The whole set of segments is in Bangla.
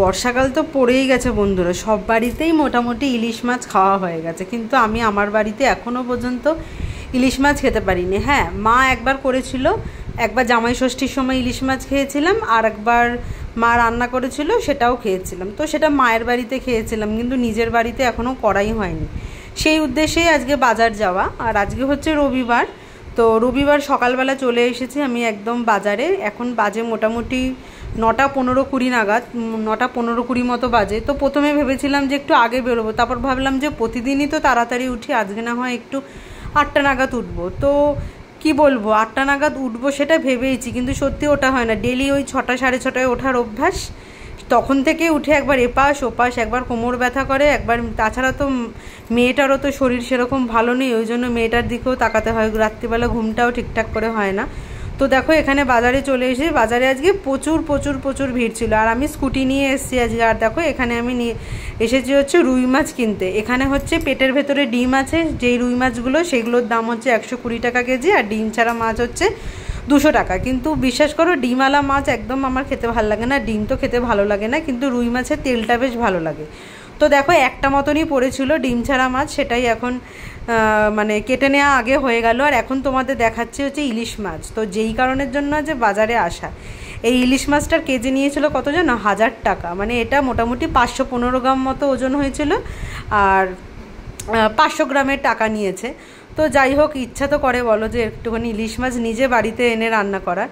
বর্ষাকাল তো পড়েই গেছে বন্ধুরা, সব বাড়িতেই মোটামুটি ইলিশ মাছ খাওয়া হয়ে গেছে, কিন্তু আমি আমার বাড়িতে এখনও পর্যন্ত ইলিশ মাছ খেতে পারিনি। হ্যাঁ, মা একবার করেছিল, একবার জামাই ষষ্ঠীর সময় ইলিশ মাছ খেয়েছিলাম, আর একবার মা রান্না করেছিল সেটাও খেয়েছিলাম। তো সেটা মায়ের বাড়িতে খেয়েছিলাম, কিন্তু নিজের বাড়িতে এখনও করাই হয়নি। সেই উদ্দেশ্যেই আজকে বাজার যাওয়া। আর আজকে হচ্ছে রবিবার, তো রবিবার সকালবেলা চলে এসেছি আমি একদম বাজারে। এখন বাজে মোটামুটি 9টা 15-20 নাগাদ, 9টা 15-20 মতো বাজে। তো প্রথমে ভেবেছিলাম যে একটু আগে বেরোবো, তারপর ভাবলাম যে প্রতিদিনই তো তাড়াতাড়ি উঠি, আজকে না হয় একটু 8টা নাগাদ উঠবো। তো কি বলবো, 8টা নাগাদ উঠবো সেটা ভেবেইছি, কিন্তু সত্যি ওটা হয় না। ডেলি ওই 6টা 6:30টায় ওঠার অভ্যাস, তখন থেকে উঠে একবার এপাশ ওপাশ, একবার কোমর ব্যথা করে, একবার তাছাড়া তো মেয়েটারও তো শরীর সেরকম ভালো নেই, ওই জন্য মেয়েটার দিকেও তাকাতে হয়, রাত্রিবেলা ঘুমটাও ঠিকঠাক করে হয় না। তো দেখো এখানে বাজারে চলে এসেছি। বাজারে আজকে প্রচুর প্রচুর প্রচুর ভিড় ছিল, আর আমি স্কুটি নিয়ে এসেছি আজকে। আর দেখো এখানে আমি এসেছি হচ্ছে রুই মাছ কিনতে। এখানে হচ্ছে পেটের ভেতরে ডিম আছে, যেই রুই মাছগুলো সেগুলোর দাম হচ্ছে 120 টাকা কেজি, আর ডিম ছাড়া মাছ হচ্ছে 200 টাকা। কিন্তু বিশ্বাস করো, ডিমওয়ালা মাছ একদম আমার খেতে ভালো লাগে না। ডিম তো খেতে ভালো লাগে না, কিন্তু রুই মাছের তেলটা বেশ ভালো লাগে। তো দেখো একটা মতনই পড়েছিল ডিম ছাড়া মাছ, সেটাই এখন মানে কেটে নেওয়া আগে হয়ে গেল। আর এখন তোমাদের দেখাচ্ছি হচ্ছে ইলিশ মাছ। তো যেই কারণের জন্য যে বাজারে আসা, এই ইলিশ মাছটার কেজি নিয়েছিল কত জানো? 1000 টাকা। মানে এটা মোটামুটি 515 গ্রাম মতো ওজন হয়েছিল, আর 500 গ্রামের টাকা নিয়েছে। তো যাই হোক, ইচ্ছা তো করে বলো যে একটুখানি ইলিশ মাছ নিজে বাড়িতে এনে রান্না করা,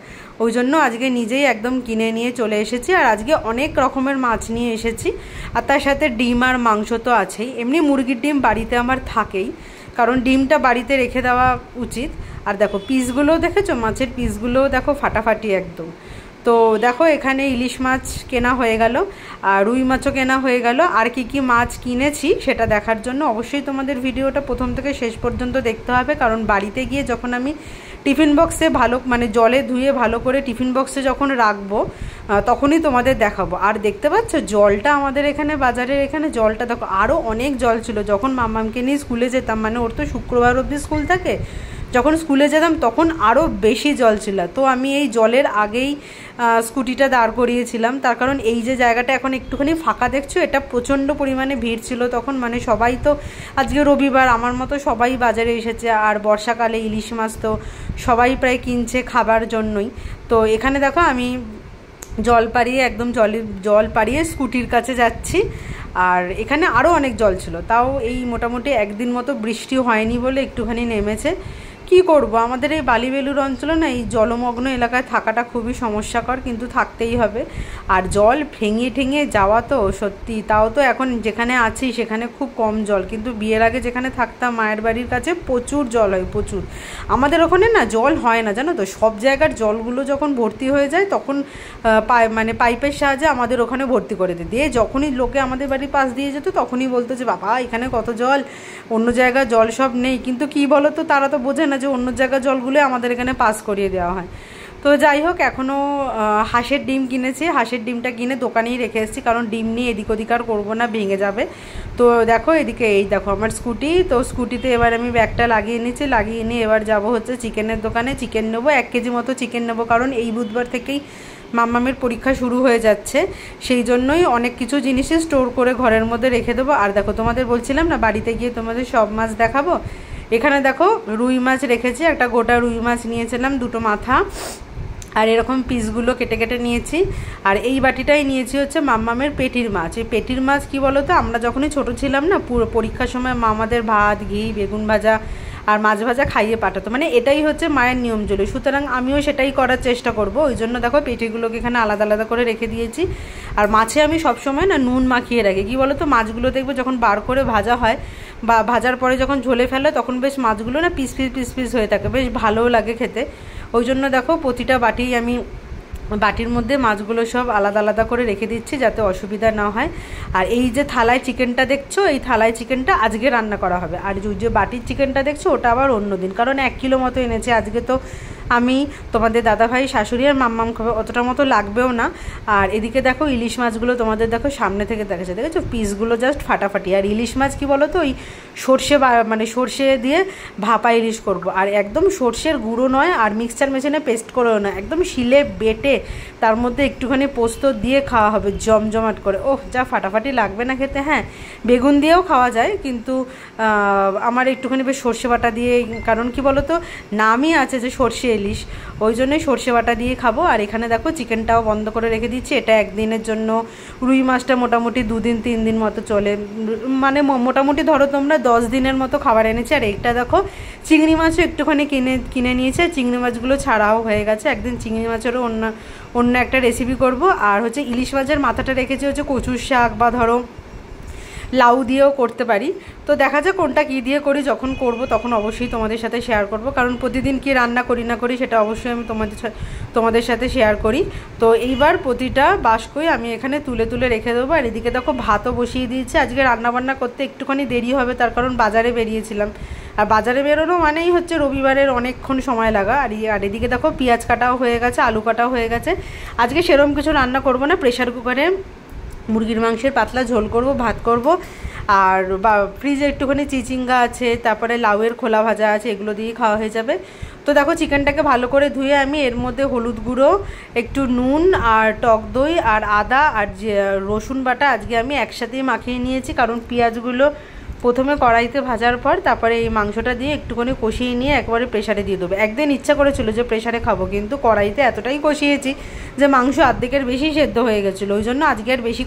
ওই জন্য আজকে নিজেই একদম কিনে নিয়ে চলে এসেছি। আর আজকে অনেক রকমের মাছ নিয়ে এসেছি, আর তার সাথে ডিম আর মাংস তো আছেই। এমনি মুরগির ডিম বাড়িতে আমার থাকেই, কারণ ডিমটা বাড়িতে রেখে দেওয়া উচিত। আর দেখো পিসগুলোও দেখেছো, মাছের পিসগুলোও দেখো ফাটাফাটি একদম। তো দেখো এখানে ইলিশ মাছ কেনা হয়ে গেল, আর রুই মাছও কেনা হয়ে গেল। আর কি কি মাছ কিনেছি সেটা দেখার জন্য অবশ্যই তোমাদের ভিডিওটা প্রথম থেকে শেষ পর্যন্ত দেখতে হবে, কারণ বাড়িতে গিয়ে যখন আমি টিফিন বক্সে মানে জলে ধুয়ে ভালো করে টিফিন বক্সে যখন রাখবো, তখনই তোমাদের দেখাবো। আর দেখতে পাচ্ছ জলটা আমাদের এখানে বাজারের এখানে জলটা দেখো, আরও অনেক জল ছিল। যখন মাম্মামকে নিয়ে স্কুলে যেতাম, মানে ওর তো শুক্রবার অবধি স্কুল থাকে, যখন স্কুলে যেতাম তখন আরও বেশি জল ছিল। তো আমি এই জলের আগেই স্কুটিটা দাঁড় করিয়েছিলাম, তার কারণ এই যে জায়গাটা এখন একটুখানি ফাঁকা দেখছো, এটা প্রচণ্ড পরিমাণে ভিড় ছিল তখন। মানে সবাই তো আজকে রবিবার, আমার মতো সবাই বাজারে এসেছে, আর বর্ষাকালে ইলিশ মাছ তো সবাই প্রায় কিনছে খাবার জন্যই। তো এখানে দেখো আমি জল পাড়িয়ে একদম জল পাড়িয়ে স্কুটির কাছে যাচ্ছি। আর এখানে আরও অনেক জল ছিল, তাও এই মোটামুটি একদিন মতো বৃষ্টি হয়নি বলে একটুখানি নেমেছে। কি করব, আমাদের এই বালিবেলুর অঞ্চলে না এই জলমগ্ন এলাকায় থাকাটা খুবই সমস্যাকর, কিন্তু থাকতেই হবে। আর জল ভেঙে ঠেঙে যাওয়া তো সত্যি, তাও তো এখন যেখানে আছি সেখানে খুব কম জল, কিন্তু বিয়ের আগে যেখানে থাকতাম মায়ের বাড়ির কাছে প্রচুর জল হয়, প্রচুর। আমাদের ওখানে না জল হয় না জানো তো, সব জায়গার জলগুলো যখন ভর্তি হয়ে যায় তখন মানে পাইপের সাহায্যে আমাদের ওখানে ভর্তি করে দিয়ে যখনই লোকে আমাদের বাড়ির পাশ দিয়ে যেত তখনই বলতো যে বাবা এখানে কত জল, অন্য জায়গায় জল সব নেই। কিন্তু কি বলো তো, তারা তো বোঝে না যে অন্য জায়গার জলগুলো আমাদের এখানে পাস করিয়ে দেওয়া হয়। তো যাই হোক, এখনও হাঁসের ডিম কিনেছি, হাঁসের ডিমটা কিনে দোকানেই রেখে এসেছি, কারণ ডিম নিয়ে এদিক ওদিক আর করবো না, ভেঙে যাবে। তো দেখো এদিকে এই দেখো আমার স্কুটি, তো স্কুটিতে এবার আমি ব্যাগটা লাগিয়ে নিচ্ছি, লাগিয়ে নিয়ে এবার যাব হচ্ছে চিকেনের দোকানে। চিকেন নেবো 1 কেজি মতো চিকেন নেবো, কারণ এই বুধবার থেকেই মাম্মামের পরীক্ষা শুরু হয়ে যাচ্ছে, সেই জন্যই অনেক কিছু জিনিসই স্টোর করে ঘরের মধ্যে রেখে দেবো। আর দেখো তোমাদের বলছিলাম না বাড়িতে গিয়ে তোমাদের সব মাছ দেখাবো, এখানে দেখো রুই মাছ রেখেছি, একটা গোটা রুই মাছ নিয়েছিলাম, 2টো মাথা, আর এরকম পিসগুলো কেটে কেটে নিয়েছি। আর এই বাটিটাই নিয়েছি হচ্ছে মাম্মামের পেটির মাছ। এই পেটির মাছ কি বলো তো, আমরা যখনই ছোট ছিলাম না, পুরো পরীক্ষার সময় মা আমাদের ভাত, ঘি, বেগুন ভাজা আর মাছ ভাজা খাইয়ে পাঠাতো, মানে এটাই হচ্ছে মায়ের নিয়ম ছিল, সুতরাং আমিও সেটাই করার চেষ্টা করব। ওই জন্য দেখো পেটিগুলোকে এখানে আলাদা আলাদা করে রেখে দিয়েছি। আর মাছে আমি সবসময় না নুন মাখিয়ে রাখি। কী বলো তো, মাছগুলো দেখবে যখন বার করে ভাজা হয় বা ভাজার পরে যখন ঝোলে ফেলে তখন বেশ মাছগুলো না পিস পিস পিস পিস হয়ে থাকে, বেশ ভালোও লাগে খেতে। ওই জন্য দেখো প্রতিটা বাটির মধ্যে মাছগুলো সব আলাদা আলাদা করে রেখে দিচ্ছি যাতে অসুবিধা না হয়। আর এই যে থালায় চিকেনটা দেখছো, এই থালায় চিকেনটা আজকে রান্না করা হবে। আর ওই যে বাটির চিকেনটা দেখছো ওটা আবার অন্য দিন, কারণ 1 কিলো মতো এনেছে। আজকে তো আমি, তোমাদের দাদাভাই, শাশুড়ি আর মাম্মাম খাবে, অতটা মতো লাগবেও না। আর এদিকে দেখো ইলিশ মাছগুলো তোমাদের দেখো সামনে থেকে দেখেছে, দেখেছো পিসগুলো জাস্ট ফাটাফাটি। আর ইলিশ মাছ কি বলো তো, ওই সর্ষে মানে সর্ষে দিয়ে ভাপা ইলিশ করব। আর একদম সর্ষের গুঁড়ো নয়, আর মিক্সচার মেশিনে পেস্ট করেও না, একদম শিলে বেটে তার মধ্যে একটুখানি পোস্ত দিয়ে খাওয়া হবে জমজমাট করে। ওহ, যা ফাটাফাটি লাগবে না খেতে। হ্যাঁ, বেগুন দিয়েও খাওয়া যায়, কিন্তু আমার একটুখানি বেশ সর্ষে বাটা দিয়ে, কারণ কি বলো তো নামই আছে যে সর্ষে ইলিশ, ওই জন্যই সর্ষে বাটা দিয়ে খাবো। আর এখানে দেখো চিকেনটাও বন্ধ করে রেখে দিচ্ছি, এটা একদিনের জন্য। রুই মাছটা মোটামুটি 2 দিন 3 দিন মতো চলে, মানে মোটামুটি ধরো তোমরা 10 দিনের মতো খাবার এনেছে। আর এইটা দেখো চিংড়ি মাছও একটুখানি কিনে নিয়েছে, চিংড়ি মাছগুলো ছাড়াও হয়ে গেছে। একদিন চিংড়ি মাছেরও অন্য একটা রেসিপি করব। আর হচ্ছে ইলিশ মাছের মাথাটা রেখেছি হচ্ছে কচুর শাক বা ধরো লাউ দিয়েও করতে পারি। তো দেখা যাক কোনটা কী দিয়ে করি, যখন করব তখন অবশ্যই তোমাদের সাথে শেয়ার করব, কারণ প্রতিদিন কি রান্না করি না করি সেটা অবশ্যই আমি তোমাদের সাথে শেয়ার করি। তো এইবার প্রতিটা বাস্কই আমি এখানে তুলে তুলে রেখে দেবো। আর এদিকে দেখো ভাতও বসিয়ে দিয়েছি। আজকে রান্নাবান্না করতে একটুখানি দেরি হবে, তার কারণ বাজারে বেরিয়েছিলাম, আর বাজারে বেরোনো মানেই হচ্ছে রবিবারের অনেকক্ষণ সময় লাগা। আর এদিকে দেখো পেঁয়াজ কাটাও হয়ে গেছে, আলু কাটাও হয়ে গেছে। আজকে সেরকম কিছু রান্না করব না, প্রেশার কুকারে মুরগির মাংসের পাতলা ঝোল করব, ভাত করব। আর ফ্রিজে একটুখানি চিচিঙ্গা আছে, তারপরে লাউয়ের খোলা ভাজা আছে, এগুলো দিয়ে খাওয়া হয়ে যাবে। তো দেখো চিকেনটাকে ভালো করে ধুয়ে আমি এর মধ্যে হলুদ গুঁড়ো, একটু নুন আর টক দই আর আদা আর রসুন বাটা আজকে আমি একসাথেই মাখিয়ে নিয়েছি, কারণ পেঁয়াজগুলো প্রথমে কড়াইতে ভাজার পর তারপরে এই মাংসটা দিয়ে একটুখানি কষিয়ে নিয়ে একবারে প্রেশারে দিয়ে দেবো। একদিন ইচ্ছা করেছিল যে প্রেশারে খাবো, কিন্তু কড়াইতে এতটাই কষিয়েছি যে মাংস অর্ধেকের বেশি সেদ্ধ হয়ে গেছিলো। ওই জন্য আজকে আর বেশি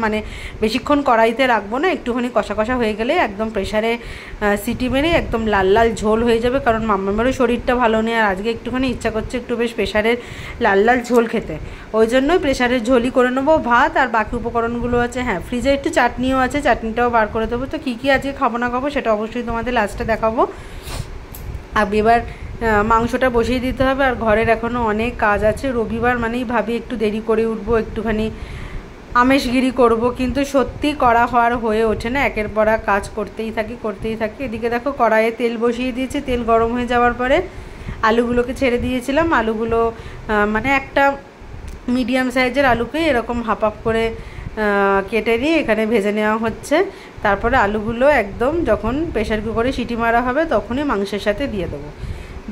মানে বেশিক্ষণ কড়াইতে রাখবো না, একটুখানি কষা কষা হয়ে গেলে একদম প্রেশারে সিটি মেরে একদম লাল লাল ঝোল হয়ে যাবে, কারণ মাম্মামেরও শরীরটা ভালো নেই। আর আজকে একটুখানি ইচ্ছা করছে একটু বেশ প্রেশারের লাল লাল ঝোল খেতে, ওই জন্যই প্রেশারের ঝোলই করে নেবো। ভাত আর বাকি উপকরণগুলো আছে, হ্যাঁ ফ্রিজে একটু চাটনিও আছে, চাটনিটাও বার করে দেবো। তো কী কী আজকে খাবো না খাবো সেটা অবশ্যই তোমাদের লাস্টে দেখাবো। আর এবার মাংসটা বসিয়ে দিতে হবে। আর ঘরের এখনও অনেক কাজ আছে, রবিবার মানেই ভাবি একটু দেরি করে উঠবো, একটুখানি আমেশগিরি করব, কিন্তু সত্যি করা হয়ে ওঠে না, একের পর এক কাজ করতেই থাকি। এদিকে দেখো কড়াইয়ে তেল বসিয়ে দিয়েছি, তেল গরম হয়ে যাওয়ার পরে আলুগুলোকে ছেড়ে দিয়েছিলাম। আলুগুলো মানে একটা মিডিয়াম সাইজের আলুকে এরকম হাফ হাফ করে কেটে নিয়ে এখানে ভেজে নেওয়া হচ্ছে। তারপরে আলুগুলো একদম যখন প্রেশার কুকারে সিটি মারা হবে তখনই মাংসের সাথে দিয়ে দেবো।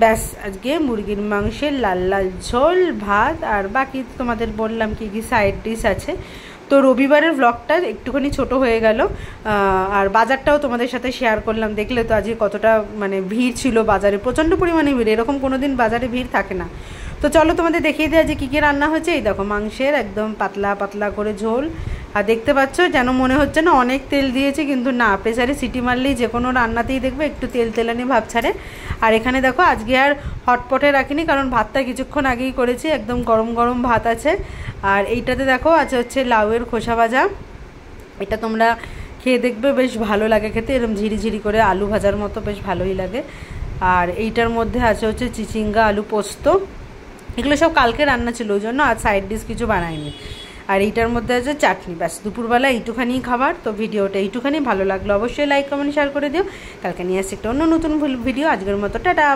ব্যাস, আজকে মুরগির মাংসের লাল লাল ঝোল, ভাত, আর বাকি তোমাদের বললাম কি কি সাইড ডিশ আছে। তো রবিবারের ব্লগটা একটুখানি ছোট হয়ে গেল, আর বাজারটাও তোমাদের সাথে শেয়ার করলাম। দেখলে তো আজকে কতটা মানে ভিড় ছিল বাজারে, প্রচণ্ড পরিমাণে ভিড়, এরকম কোনো দিন বাজারে ভিড় থাকে না। তো চলো তোমাদের দেখিয়ে দেওয়া যে কী কী রান্না হয়েছে। এই দেখো মাংসের একদম পাতলা পাতলা করে ঝোল, আর দেখতে পাচ্ছ যেন মনে হচ্ছে না অনেক তেল দিয়েছে, কিন্তু না, প্রেসারে সিটি মারলেই যে কোনো রান্নাতেই দেখবে একটু তেল তেলানি ভাব ছাড়ে। আর এখানে দেখো আজকে আর হটপটে রাখিনি, কারণ ভাতটা কিছুক্ষণ আগেই করেছি, একদম গরম গরম ভাত আছে। আর এইটাতে দেখো আছে হচ্ছে লাউয়ের খোসা ভাজা, এটা তোমরা খেয়ে দেখবে বেশ ভালো লাগে খেতে, এরকম ঝিরিঝিরি করে আলু ভাজার মতো বেশ ভালোই লাগে। আর এইটার মধ্যে আছে হচ্ছে চিচিঙ্গা আলু পোস্ত, এগুলো সব কালকে রান্না ছিল, ওই জন্য আর সাইড ডিশ কিছু বানাইনি। আর এইটার মধ্যে আছে চাটনি। ব্যাস, দুপুরবেলা এইটুখানি খাবার। তো ভিডিওটা এইটুখানি, ভালো লাগলো অবশ্যই লাইক কমেন্ট শেয়ার করে দিও। কালকে নিয়ে আসছি একটা অন্য নতুন ভিডিও। আজকের মতো টাটা।